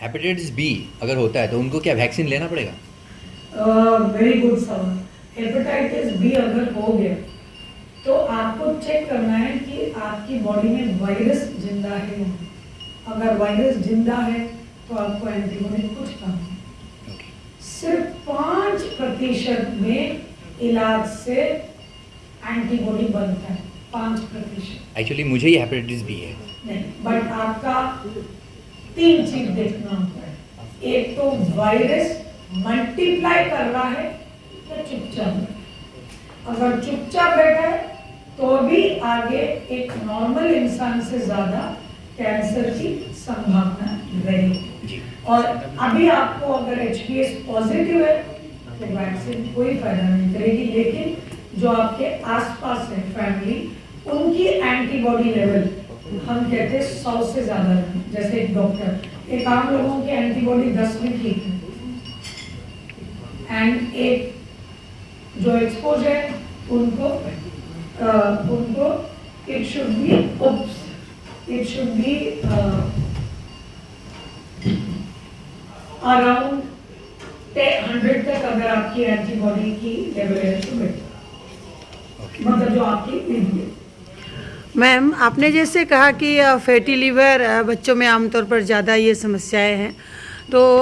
Hepatitis B अगर होता है तो उनको क्या वैक्सीन लेना पड़ेगा? वेरी गुड सवाल। हेपेटाइटिस बी अगर हो गया तो आपको चेक करना है कि आपकी बॉडी में वायरस जिंदा है या नहीं। अगर वायरस जिंदा है तो आपको एंटीबॉडी कुछ कम है। सिर्फ 5% में इलाज से एंटीबॉडी बनता है, 5%। एक्चुअली मुझे ही हेपेटाइटिस बी है। नहीं, बट आपका 3 चीज देखना होता है। एक तो वायरस मल्टीप्लाई कर रहा है या चुपचाप बैठा है। अगर चुपचाप बैठा है तो भी आगे एक नॉर्मल इंसान से ज्यादा कैंसर की संभावना रहेगी। और अभी आपको अगर HPS पॉजिटिव है तो वैक्सीन कोई फायदा नहीं करेगी, लेकिन जो आपके आसपास है फैमिली, उनकी एंटीबॉडी लेवल हम कहते हैं 100 से ज्यादा है। जैसे एक डॉक्टर, एक आम लोगों की एंटीबॉडी 10 में ठीक है, एंड एक जो एक्सपोज है उनको इट शुड बी अराउंड 100 तक अगर आपकी एंटीबॉडी की लेवल है तो बेटर, मतलब जो आपकी। मैम, आपने जैसे कहा कि फैटी लीवर बच्चों में आमतौर पर ज़्यादा ये समस्याएं हैं, तो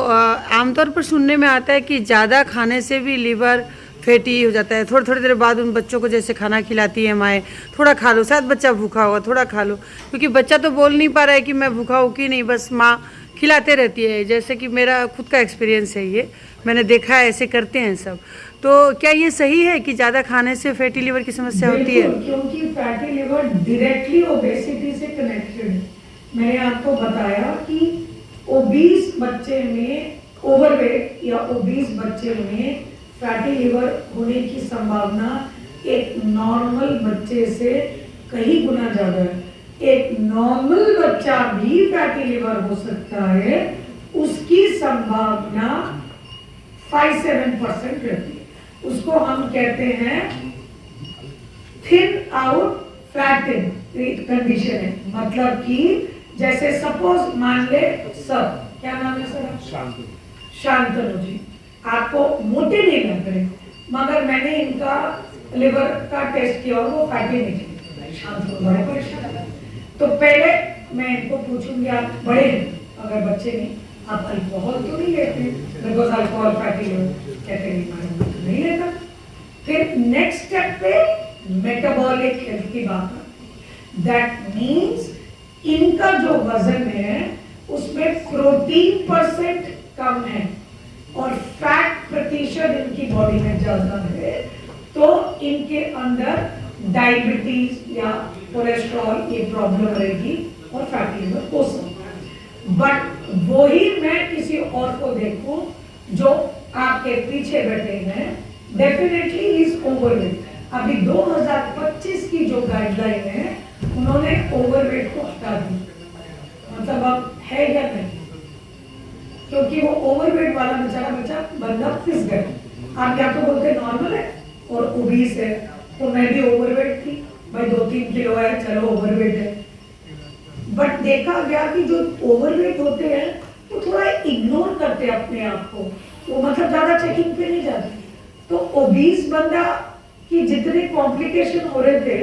आमतौर पर सुनने में आता है कि ज़्यादा खाने से भी लीवर फैटी हो जाता है। थोड़ी देर बाद उन बच्चों को जैसे खाना खिलाती है माएँ, थोड़ा खा लो, शायद बच्चा भूखा होगा, थोड़ा खा लो, क्योंकि बच्चा तो बोल नहीं पा रहा है कि मैं भूखा हूँ कि नहीं, बस माँ खिलाते रहती है। जैसे कि मेरा खुद का एक्सपीरियंस है, ये मैंने देखा है, ऐसे करते हैं सब। तो क्या ये सही है कि ज़्यादा खाने से फैटी लीवर की समस्या होती है? क्योंकि फैटी लिवर डायरेक्टली ओबेसिटी से कनेक्टेड है। मैंने आपको बताया कि ओबीस बच्चे में, ओवरवेट या ओबीस बच्चे में फैटी लिवर होने की संभावना एक नॉर्मल बच्चे से कहीं गुना ज्यादा है। एक नॉर्मल बच्चा भी फैटी लिवर हो सकता है, उसकी संभावना 5-7% रहती है। उसको हम कहते हैं थिन आउट फ्लैटन कंडीशन है। मतलब कि जैसे सपोज मान ले सर, क्या नाम है सर? शांतनु जी, आपको मोटे नहीं लग रहे, मगर मैंने इनका लिवर का टेस्ट किया और वो फैटी निकली, शांतनु बड़े परेशान। तो पहले मैं इनको पूछूंगी आप बड़े हैं, अगर बच्चे नहीं, आप अल्कोहल तो नहीं लेते? बिकॉज अल्कोहल फैटी लिवर, कहते नहीं लेता। फिर नेक्स्ट स्टेप पे मेटाबॉलिक हेल्थ की बात है। दैट मीन्स इनका जो वजन है उसमें प्रोटीन % कम है और फैट प्रतिशत इनकी बॉडी में ज्यादा है, तो इनके अंदर डायबिटीज या कोलेस्ट्रॉल ये प्रॉब्लम रहेगी और फैटी लिवर हो सकता। बट वही मैं किसी और को देखूं जो आपके पीछे बैठे हैं, डेफिनेटली इज ओवरवेट। अभी 2025 की जो गाइडलाइन है उन्होंने ओवरवेट को हटा दी, मतलब अब है या नहीं, क्योंकि वो ओवरवेट वाला बेचारा बच्चा बंदा फिस गया। आप या तो बोलते नॉर्मल है और ओबीस है, तो मैं भी ओवरवेट थी भाई, 2-3 किलो है, चलो ओवरवेट है। बट देखा गया कि जो ओवरवेट होते हैं वो थोड़ा इग्नोर करते हैं अपने आप को, वो मतलब ज्यादा चेकिंग पे नहीं जाते। तो ओबीस बंदा की जितने कॉम्प्लिकेशन हो रहे थे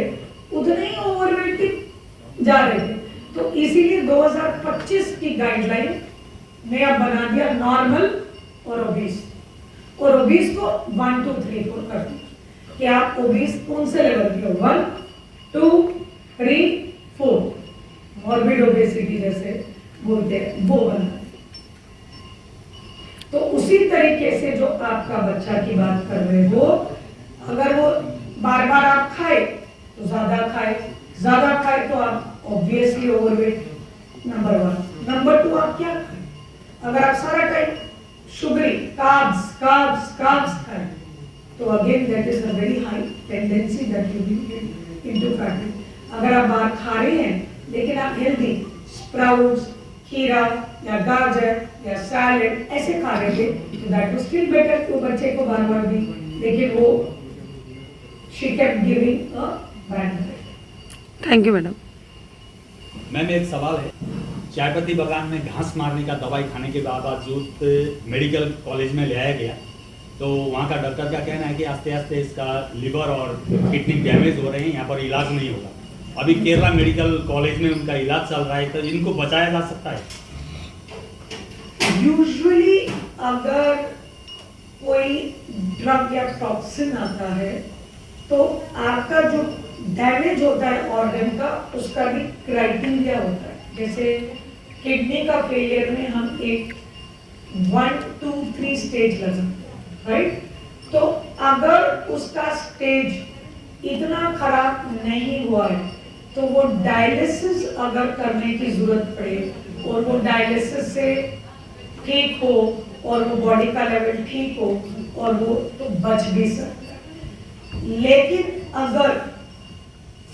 उतने ही ओवरवेट की जा रहे थे। तो इसीलिए 2025 की गाइडलाइन ने अब बना दिया नॉर्मल और ओबीस, और ओबीस को 1, 2, 3, 4 कर दिया कि आप ओबीस कौन से लेवल के हो, 1, 2, 3, 4, मॉर्बिड ओबेसिटी जैसे बोलते हैं वो बना। तो उसी तरीके से जो आपका बच्चा की बात कर रहे हो, अगर वो बार बार आप खाए तो ज्यादा खाए तो आप ऑब्वियसली ओवरवेट, नंबर 1। नंबर 2, आप क्या खाए? अगर आप सारा टाइम शुगरी कार्ब्स खाए तो again that is a very high tendency that you will into fatty. अगर आप बाहर खा रहे हैं लेकिन आप हेल्दी स्प्राउट्स, खीरा या गाजर या सैलेड ऐसे खा रहे थे तो दैट वाज स्टिल बेटर। तो बच्चे को बार बार दी, लेकिन वो she kept giving a bad. Thank you madam. Ma'am एक सवाल है, चायपत्ती बागान में घास मारने का दवाई खाने के बावजूद मेडिकल कॉलेज में ले आया गया, तो वहाँ का डॉक्टर का कहना है कि आस्ते आस्ते इसका लिवर और किडनी डैमेज हो रहे हैं, यहाँ पर इलाज नहीं होगा। अभी केरला मेडिकल कॉलेज में उनका इलाज चल रहा है, तो इनको बचाया जा सकता है? यूजुअली अगर कोई ड्रग या टॉक्सिन आता है तो आपका जो डैमेज होता है ऑर्गन का, उसका भी क्राइटेरिया होता है। जैसे किडनी का फेलियर में हम एक 1, 2, 3 स्टेज लगाते हैं, राइट? तो अगर उसका स्टेज इतना खराब नहीं हुआ है तो वो डायलिसिस अगर करने की जरूरत पड़े और वो डायलिसिस से ठीक हो और वो बॉडी का लेवल ठीक हो और वो तो बच भी सकता है। लेकिन अगर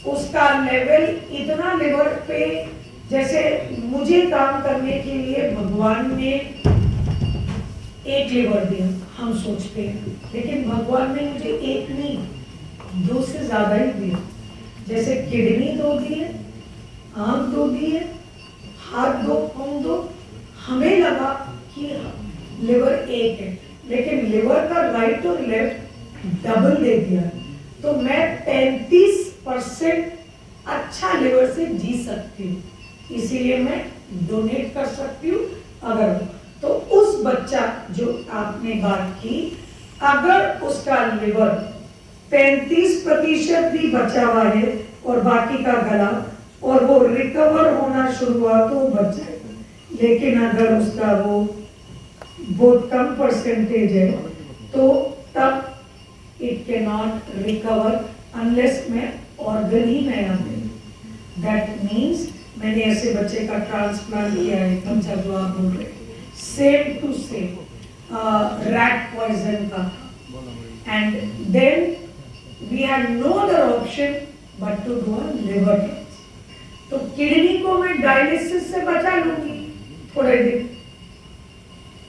उसका लेवल इतना लिवर पे, जैसे मुझे काम करने के लिए भगवान ने एक लिवर दिया, हम सोचते हैं, लेकिन भगवान ने मुझे एक नहीं 2 से ज्यादा ही दिया। जैसे किडनी 2 दिए, आंख 2 दिए, हाथ 2, पाँव 2। हमें लगा कि लिवर एक है, लेकिन लिवर का राइट और लेफ्ट डबल दे दिया, तो मैं 35% अच्छा लिवर से जी सकती हूँ, इसीलिए मैं डोनेट कर सकती हूँ। अगर तो उस बच्चा जो आपने बात की, अगर उसका लिवर 35% भी बचा हुआ है और बाकी का गला, और वो रिकवर होना शुरू हुआ तो वो बच जाएगा। लेकिन अगर उसका वो बहुत कम परसेंटेज है तो तब it can not recover unless मैं ऑर्गन ही नया दे। दैट मीन्स मैंने ऐसे बच्चे का ट्रांसप्लांट किया है, बच्चा जो आप बोल रहे, same to same rat poison का, and then we had no other option but to do a liver transplant. तो किडनी को मैं डायलिसिस से बचा लूंगी थोड़े दिन,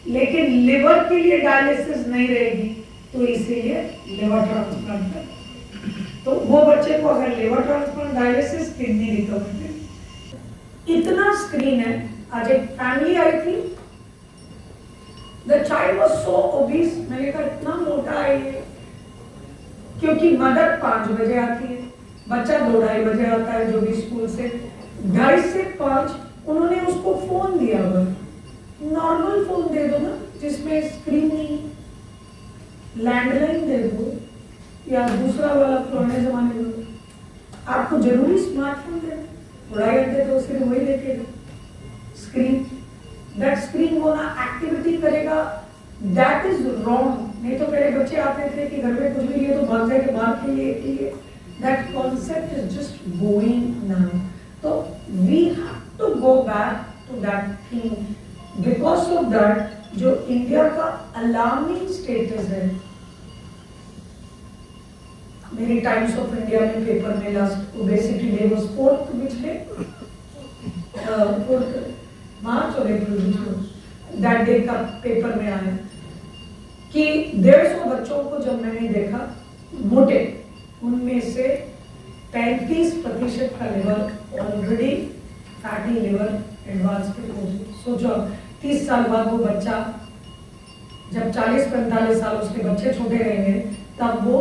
लेकिन लिवर के लिए डायलिसिस नहीं रहेगी, तो इसीलिए लिवर ट्रांसप्लांट कर। तो वो बच्चे को अगर liver transplant, dialysis, kidney recovery, इतना स्क्रीन है। आज एक फैमिली आई थी, the child was so obese, मैंने कहा इतना मोटा है ये, क्योंकि मदर 5 बजे आती है, बच्चा 2-2:30 बजे आता है जो भी स्कूल से, 2:30 से 5 उन्होंने उसको फोन दिया हुआ। नॉर्मल फोन दे दो ना जिसमें स्क्रीन नहीं, लैंडलाइन दे दो या दूसरा वाला पुराने जमाने में। आपको जरूरी स्मार्टफोन देना, 2.5 घंटे तो सिर्फ वही देखेगा स्क्रीन। दैट स्क्रीन वो ना एक्टिविटी करेगा, दैट इज रॉन्ग। नहीं तो पहले बच्चे आते थे कि घर में कुछ भी लिए तो भाग जाके बाहर के लिए, that concept is just going now. तो we have to go back to that thing. Because of that जो इंडिया का अलार्मिंग स्टेटस है, मेरी टाइम्स ऑफ इंडिया में पेपर में last obesity day was 4th which day 4th March और अप्रैल, that day का पेपर में आया कि 150 बच्चों को जब मैंने देखा मोटे, उनमें से 35% का liver already fatty liver advance पे हो गया। सोचो 30 साल बाद वो बच्चा, जब 40-45 साल उसके बच्चे छोटे रहेंगे, तब वो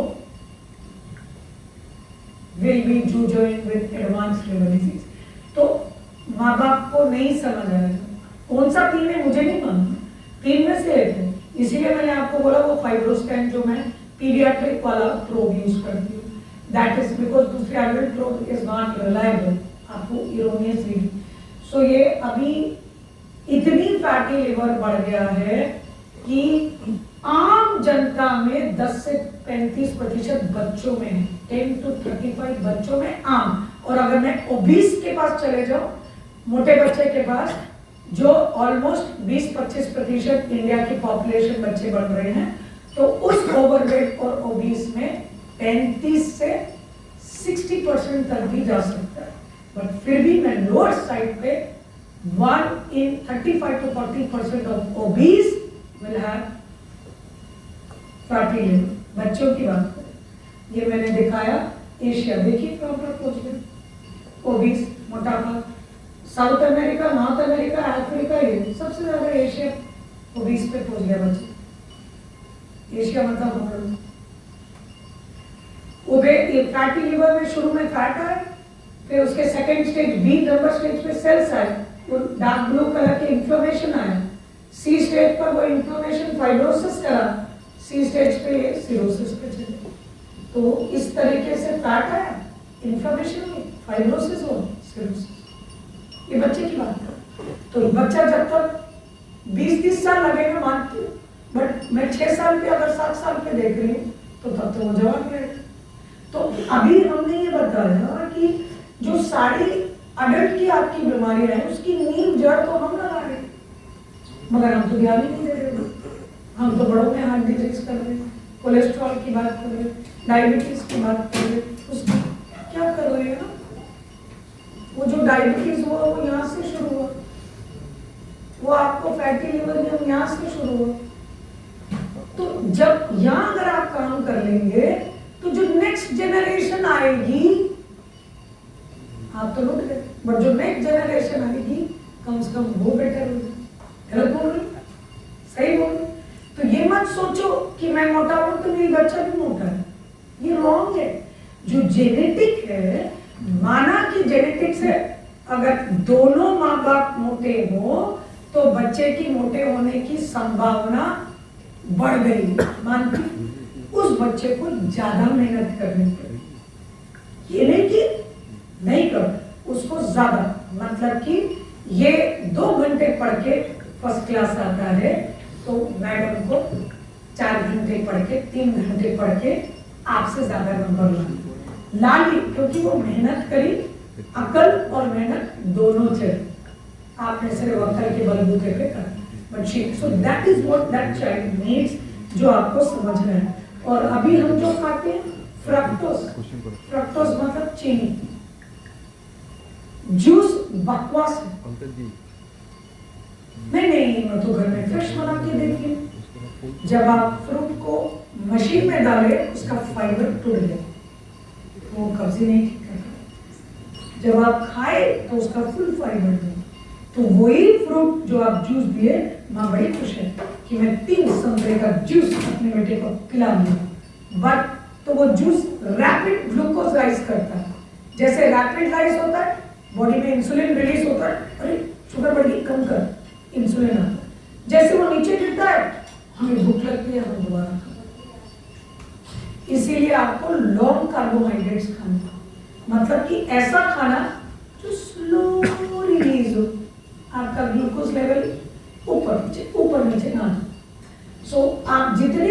will be joined with advanced liver disease। तो माँ बाप को नहीं समझ आएगा कौन सा 3 है, मुझे नहीं मालूम, 3 में से एक है। इसीलिए मैंने आपको बोला वो फाइब्रोस्कैन जो मैं पीडियाट्रिक वाला प्रोब यूज करती हूँ, दैट इज बिकॉज दूसरे adult probe is not reliable, आपको इरोनियस रीडिंग। सो ये अभी इतनी फैटी लिवर बढ़ गया है कि आम जनता में 10 से 35% बच्चों में है, 10 to 35 बच्चों में आम। और अगर मैं ओबीस के पास चले जाऊं, मोटे बच्चे के पास, जो ऑलमोस्ट 20-25% इंडिया की पॉपुलेशन बच्चे बढ़ रहे हैं, तो उस ओवरवेट और ओबीस में 35 से 60% तक भी जा सकता है। बट फिर भी मैं लोअर साइड पे 1 in 35 to 40% of obese will have fatty liver. बच्चों की बात करें, ये मैंने दिखाया एशिया, देखिए कहाँ पर पहुंच गए, ओबीस, मोटापा, south America, north America, Africa, ये सबसे ज्यादा एशिया वो 20 पे पहुंच गया बच्चे। एशिया मतलब हम लोग ये फैटी लिवर में शुरू में फैट आए, फिर उसके second stage B number stage पे सेल्स आए, वो डार्क ब्लू कलर के इन्फ्लेमेशन आया, सी स्टेज पर वो इन्फ्लेमेशन फाइब्रोसिस करा, सी स्टेज पे ये सिरोसिस पे चले। तो इस तरीके से फैट आया, इन्फ्लेमेशन हुई, फाइब्रोसिस हो, सिरोसिस। ये बच्चे की बात है। तो बच्चा जब तक 20-30 साल लगेगा मानती हूँ, बट मैं 6 साल पे अगर 7 साल पे देख रही हूँ तो तब तो वो जवान रहेगा। तो अभी हमने ये बताया कि जो सारी अडल्ट की आपकी बीमारी है उसकी नींव जड़ तो हम लगा रहे हैं, मगर हम तो ध्यान ही नहीं दे रहे। हम तो बड़ों में हार्ट डिजीज कर रहे हैं, कोलेस्ट्रॉल की बात कर रहे हैं, डायबिटीज की बात कर रहे हैं, उसकी क्या कर रहे हैं ना, वो जो डायबिटीज हुआ वो यहाँ से शुरू हुआ, वो आपको फैटी लिवर यहाँ से शुरू हुआ। तो जब यहाँ अगर आप काम कर लेंगे तो जो नेक्स्ट जनरेशन आएगी, आप तो लुट गए, बट जो नेक्स्ट जनरेशन आएगी कम से कम वो बेटर हो जाए। गलत बोल रही, सही बोल रही। तो ये मत सोचो कि मैं मोटा हूं तो मेरी बच्चा भी मोटा है, ये रॉन्ग है। जो जेनेटिक है, माना कि जेनेटिक से अगर दोनों माँ बाप मोटे हो तो बच्चे की मोटे होने की संभावना बढ़ गई, मानती, उस बच्चे को ज्यादा मेहनत करनी पड़ेगी। ये नहीं कि नहीं कर, उसको ज्यादा, मतलब कि ये 2 घंटे पढ़ के फर्स्ट क्लास आता है तो मैडम को 4 घंटे पढ़ के 3 घंटे पढ़ के आपसे ज्यादा नंबर ला ली, क्योंकि वो मेहनत करी, अकल और मेहनत दोनों थे। आपने सिर्फ अकल के बलबूते पे कर, but so that is what that child needs, जो आपको समझना है। और अभी हम जो खाते हैं फ्रक्टोज, फ्रक्टोज मतलब चीनी, जूस बकवास है। नहीं, मैं तो घर में फ्रेश बना के देती हूँ। जब आप फ्रूट को मशीन में डाले उसका फाइबर टूट गया, वो कब्जे नहीं ठीक करता। जब आप खाए तो उसका फुल फाइबर दे, तो वही फ्रूट जो आप जूस दिए, माँ बड़ी खुश है कि मैं 3 संतरे का जूस अपने बेटे को पिला दिया। बट तो वो जूस रैपिड ग्लूकोज राइज करता है, जैसे रैपिड राइज होता है बॉडी में इंसुलिन रिलीज होता है, अरे शुगर बढ़ गई कम कर, इंसुलिन आता है, जैसे वो नीचे गिरता है हमें भूख लगती है, हम दोबारा खाते। इसीलिए आपको लॉन्ग कार्बोहाइड्रेट्स खाना, मतलब कि ऐसा खाना जो स्लो रिलीज हो, आपका ग्लूकोज लेवल ऊपर नीचे ना हो। सो आप जितनी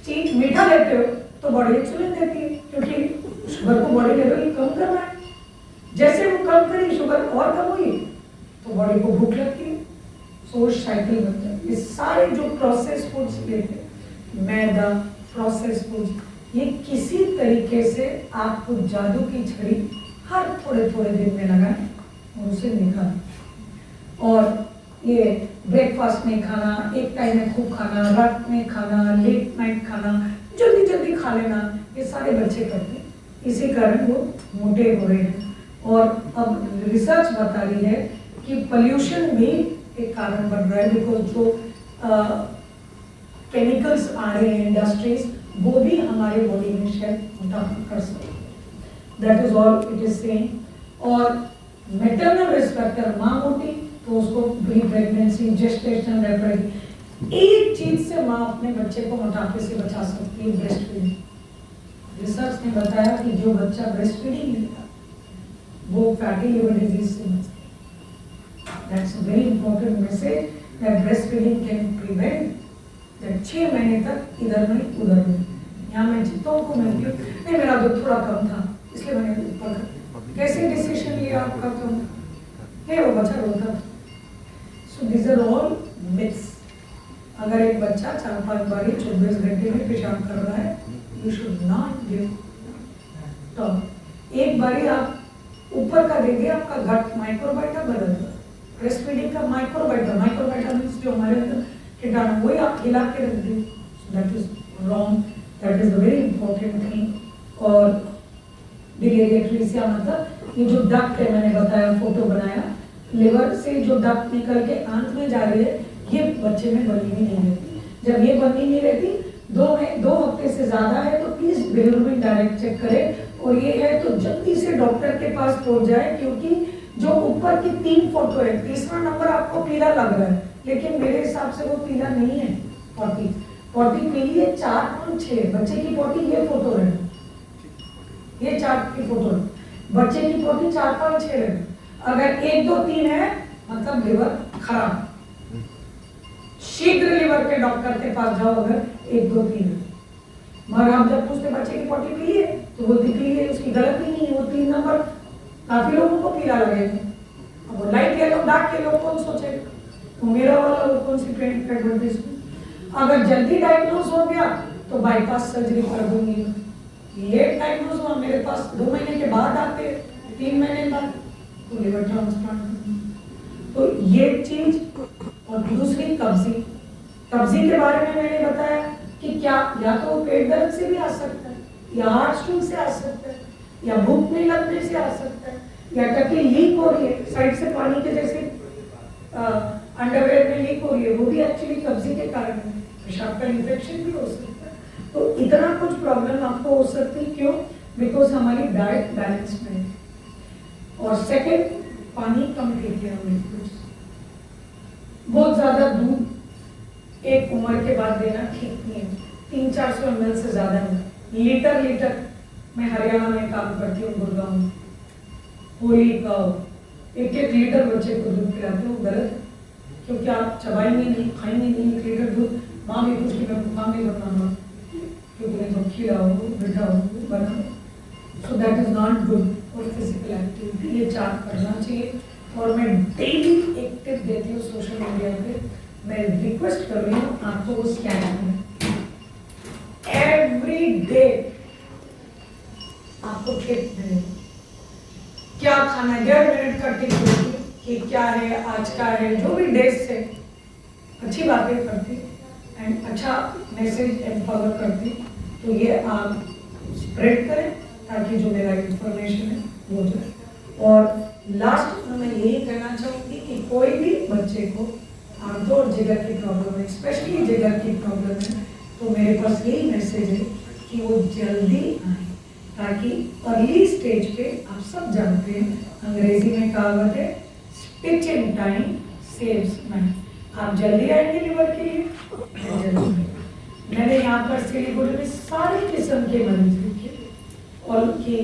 चीज मीठा लेते हो तो बॉडी इंसुलिन देती है, क्योंकि शुगर को बॉडी लेवल कम करना है। जैसे वो कम करी, शुगर और कम हुई तो बॉडी को भूख लगती है, सो साइकिल बनता है। ये सारे जो प्रोसेस फूड्स लेते हैं, मैदा, प्रोसेस फूड्स, ये किसी तरीके से आपको जादू की छड़ी हर थोड़े थोड़े दिन में लगाए और उसे निकालें। और ये ब्रेकफास्ट में खाना, एक टाइम में खूब खाना, रात में खाना, लेट नाइट खाना, जल्दी जल्दी खा लेना, ये सारे बच्चे करते हैं, इसी कारण वो मोटे हो रहे हैं। और अब रिसर्च बता रही है कि पोल्यूशन भी एक कारण बन रहा है, बिकॉज जो केमिकल्स आ रहे हैं इंडस्ट्रीज, वो भी हमारे बॉडी में शायद मोटापा कर सकते हैं। That is all it is saying. और मैटरनल रिस्क फैक्टर, माँ मोटी तो उसको प्री प्रेगनेंसी, जेस्टेशनल रेपरेड, एक चीज से माँ अपने बच्चे को मोटापे से बचा सकती है, ब्रेस्ट फीडिंग। रिसर्च ने बताया कि जो बच्चा ब्रेस्ट फीडिंग लेता वो फैटी लिवर डिजीज से बचता। That's a very important message that breast feeding can prevent that 6 महीने तक इधर नहीं उधर नहीं। यहाँ मैं जितों को मिलती हूँ, नहीं मेरा दूध थोड़ा कम था इसलिए मैंने ऊपर कर, कैसे डिसीजन लिया आपका कम, नहीं वो बच्चा रोता था। So this are all myths. अगर एक बच्चा 4-5 बारी 24 घंटे में पेशाब कर रहा है, यू शुड नॉट गिव। तो एक बारी आप ऊपर का देंगे, आपका गट माइक्रोबायोटा बदल जाएगा। ब्रेस्ट फीडिंग का माइक्रोबायोटा, माइक्रोबायोटा मींस जो हमारे अंदर कीटाणु, वही आप हिला के रख दें, that is wrong, that is a very important thing. और बिलियरी एट्रीसिया मतलब ये जो डक्ट है, मैंने बताया, फोटो बनाया, लिवर से जो डक्ट निकल के आंत में जा रही है, ये बच्चे में बनी भी नहीं रहती। जब ये बनी नहीं रहती, 2 हफ्ते से ज्यादा है तो प्लीज बिलिरुबिन डायरेक्ट चेक करें, और ये है तो जल्दी से डॉक्टर के पास पहुंच जाए, क्योंकि जो ऊपर की 3 फोटो है, तीसरा नंबर आपको पीला लग रहा है, लेकिन मेरे हिसाब से वो पीला नहीं है। 40 पीली है, 4.6 बच्चे की 40, ये फोटो है, ये 4 की फोटो है, बच्चे की 40 4.6 है। अगर 1, 2, 3 है मतलब लिवर खराब। शीघ्र लिवर के डॉक्टर के पास जाओ अगर 1, 2, 3 है। मगर हम जब पूछते बच्चे की 40 पीली है तो बोलती पीली है, उसकी गलती नहीं है, वो 3 नंबर काफी लोगों को पीला लगेगा। अब वो लाइट येलो डार्क येलो कौन सोचेगा, तो मेरा वाला वो कौन सी ट्रेंड एडवर्टाइजमेंट। अगर जल्दी डायग्नोज हो गया तो बाईपास सर्जरी कर दूंगी। लेट डायग्नोज हुआ, मेरे पास 2 महीने के बाद आते, 3 महीने बाद, तो लिवर ट्रांसप्लांट। तो ये चीज। और दूसरी कब्जी के बारे में मैंने बताया कि क्या या तो पेट दर्द से भी आ सकता है, या हार्ट स्ट्रोक से आ सकता है, या भूख नहीं लगने से आ सकता है, या टकी लीक हो रही है, साइड से पानी के जैसे अंडरवेयर में लीक हो रही है, वो भी एक्चुअली कब्जी के कारण है। पेशाब का इन्फेक्शन भी हो सकता है। तो इतना कुछ प्रॉब्लम आपको हो सकती है। क्यों? बिकॉज हमारी डाइट बैलेंस में है। और सेकेंड, पानी कम पीते हैं हम। बहुत ज्यादा दूध एक उम्र के बाद देना ठीक नहीं है। 300-400 ml से ज्यादा नहीं। लीटर मैं हरियाणा में काम करती हूँ, गुड़गांव में, होली का 1-1 लीटर बच्चे को दूध पिलाते हो, गलत है। क्योंकि आप चबाएंगे नहीं, खाएंगे नहीं 1 लीटर दूध। माँ भी कुछ मैं भूखा नहीं बनाऊंगा, क्योंकि नहीं तो खिलाओ बैठा हो बनाओ। So that is not good for physical activity. ये 4 करना चाहिए। और मैं डेली एक टिप देती हूँ सोशल मीडिया पे, मैं रिक्वेस्ट कर रही हूँ आपको वो स्कैन करना। एवरी डे आपको टिप दें, क्या खाना है, 1.5 मिनट का टिप देती कि क्या है आज का है, जो भी डेज से अच्छी बातें करती एंड अच्छा मैसेज एम्पावर करती। तो ये आप स्प्रेड करें ताकि जो मेरा इंफॉर्मेशन है वो जाए। और लास्ट में मैं यही कहना चाहूँगी कि कोई भी बच्चे को आमतौर जिगर की प्रॉब्लम है, स्पेशली जिगर की प्रॉब्लम है, तो मेरे पास यही मैसेज है कि वो जल्दी आए, ताकि अर्ली स्टेज पे आप सब जानते हैं, अंग्रेजी में कहावत है stitch in time saves money. आप जल्दी आएंगे लिवर के लिए, मैंने यहाँ पर सिलीगुड़ी में सारे किस्म के मरीज देखे, और की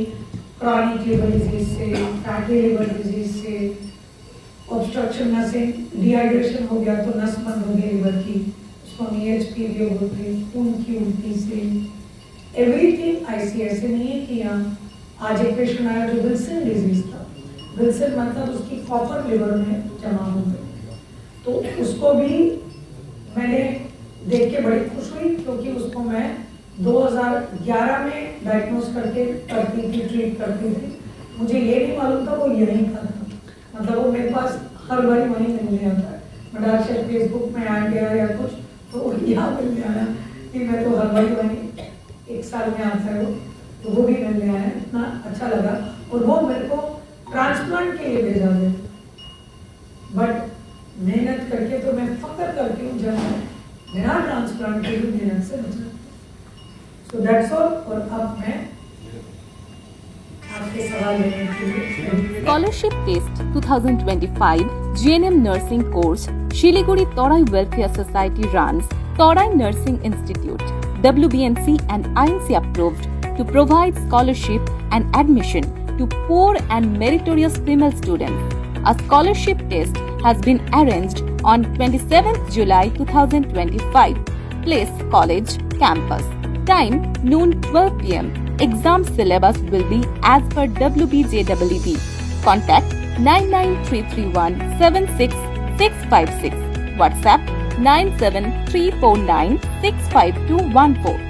क्रॉनिक लिवर डिजीज से, फैटी लिवर डिजीज से, ऑब्स्ट्रक्शन नसें, डिहाइड्रेशन हो गया तो नस बंद हो गई लिवर की, उसको हम EHP भी बोलते हैं, खून की उल्टी से, एवरीथिंग ऐसी। ऐसे नहीं है कि यहाँ आज एक पेशेंट आया जो विल्सन डिजीज था। विल्सन मतलब उसकी कॉपर लिवर में जमा हो गई, तो उसको भी मैंने देख के बड़ी खुश हुई, क्योंकि उसको मैं 2011 में डायग्नोज करके करती थी, ट्रीट करती थी। मुझे ये नहीं मालूम था वो यहीं का था, मतलब वो मेरे पास हर बार वहीं मिलने आता है। मैं शायद फेसबुक में आ गया या कुछ, तो वो यहाँ मिलने आया कि मैं तो हर बार वहीं 1 साल में आता है वो, तो वो भी मिलने आया, इतना अच्छा लगा। और वो मेरे को ट्रांसप्लांट के लिए भेजा गया, बट मेहनत करके तो मैं फख्र करती हूँ जब मैं बिना ट्रांसप्लांट के भी मेहनत से बचा। So that's all। और अब मैं आपके सवाल लेने के लिए Scholarship Test 2025 GNM Nursing Course Shiliguri Torai Welfare Society runs Torai Nursing Institute, WBNC and INC approved to provide scholarship and admission to poor and meritorious female students. A scholarship test has been arranged on 27th July 2025. Place College Campus. Time noon 12 p.m. Exam syllabus will be as per WBJEE. Contact 99331 76656. WhatsApp 97349 65214.